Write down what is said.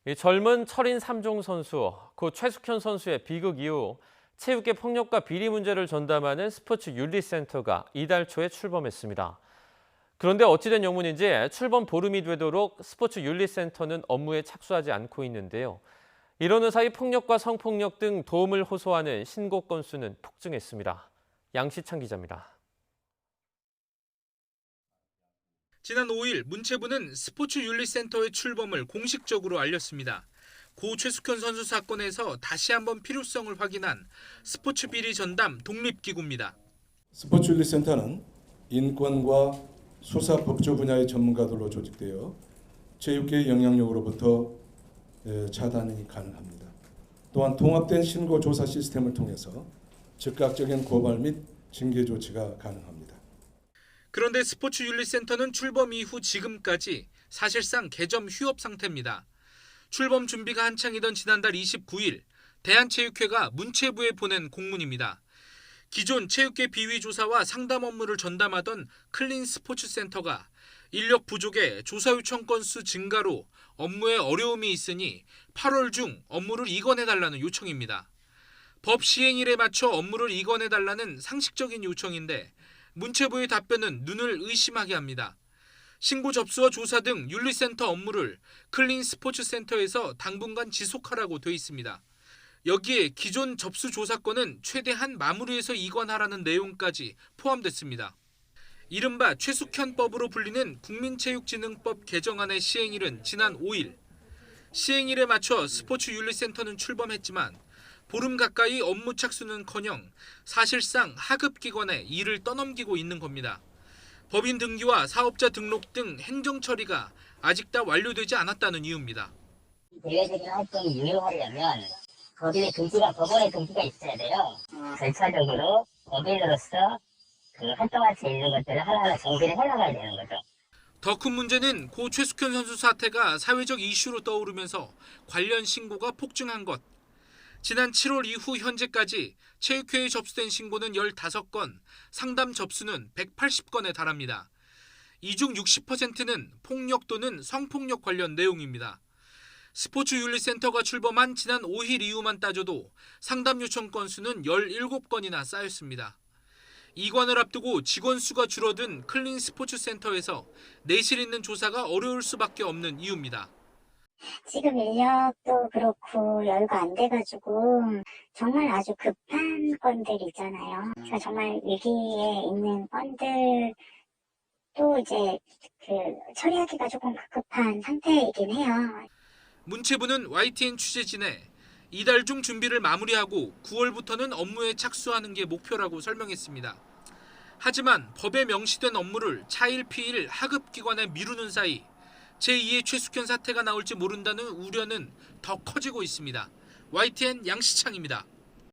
이 젊은 철인 3종 선수, 고 최숙현 선수의 비극 이후 체육계 폭력과 비리 문제를 전담하는 스포츠 윤리센터가 이달 초에 출범했습니다. 그런데 어찌된 영문인지 출범 보름이 되도록 스포츠 윤리센터는 업무에 착수하지 않고 있는데요. 이러는 사이 폭력과 성폭력 등 도움을 호소하는 신고 건수는 폭증했습니다. 양시창 기자입니다. 지난 5일 문체부는 스포츠윤리센터의 출범을 공식적으로 알렸습니다. 고 최숙현 선수 사건에서 다시 한번 필요성을 확인한 스포츠 비리 전담 독립기구입니다. 스포츠윤리센터는 인권과 수사 법조 분야의 전문가들로 조직되어 체육계의 영향력으로부터 차단이 가능합니다. 또한 통합된 신고 조사 시스템을 통해서 즉각적인 고발 및 징계 조치가 가능합니다. 그런데 스포츠윤리센터는 출범 이후 지금까지 사실상 개점 휴업 상태입니다. 출범 준비가 한창이던 지난달 29일 대한체육회가 문체부에 보낸 공문입니다. 기존 체육계 비위 조사와 상담 업무를 전담하던 클린 스포츠센터가 인력 부족에 조사 요청 건수 증가로 업무에 어려움이 있으니 8월 중 업무를 이관해달라는 요청입니다. 법 시행일에 맞춰 업무를 이관해달라는 상식적인 요청인데 문체부의 답변은 눈을 의심하게 합니다. 신고 접수와 조사 등 윤리센터 업무를 클린 스포츠센터에서 당분간 지속하라고 돼 있습니다. 여기에 기존 접수 조사건은 최대한 마무리해서 이관하라는 내용까지 포함됐습니다. 이른바 최숙현법으로 불리는 국민체육진흥법 개정안의 시행일은 지난 5일. 시행일에 맞춰 스포츠윤리센터는 출범했지만 보름 가까이 업무 착수는커녕 사실상 하급기관에 일을 떠넘기고 있는 겁니다. 법인 등기와 사업자 등록 등 행정 처리가 아직 다 완료되지 않았다는 이유입니다. 대외적인 활동이 유효하려면 법원의 등기가 있어야 돼요. 절차적으로 법인으로서 활동할 수 있는 것들을 하나하나 정비를 해나가야 되는 거죠. 더 큰 문제는 고 최숙현 선수 사태가 사회적 이슈로 떠오르면서 관련 신고가 폭증한 것. 지난 7월 이후 현재까지 체육회에 접수된 신고는 15건, 상담 접수는 180건에 달합니다. 이 중 60%는 폭력 또는 성폭력 관련 내용입니다. 스포츠윤리센터가 출범한 지난 5일 이후만 따져도 상담 요청 건수는 17건이나 쌓였습니다. 이관을 앞두고 직원 수가 줄어든 클린 스포츠센터에서 내실 있는 조사가 어려울 수밖에 없는 이유입니다. 지금 인력도 그렇고 여유가 안 돼가지고 정말 아주 급한 건들 있잖아요. 그러니까 정말 위기에 있는 건들도 이제 처리하기가 조금 급한 상태이긴 해요. 문체부는 YTN 취재진에 이달 중 준비를 마무리하고 9월부터는 업무에 착수하는 게 목표라고 설명했습니다. 하지만 법에 명시된 업무를 차일 피일 하급기관에 미루는 사이 제2의 최숙현 사태가 나올지 모른다는 우려는 더 커지고 있습니다. YTN 양시창입니다.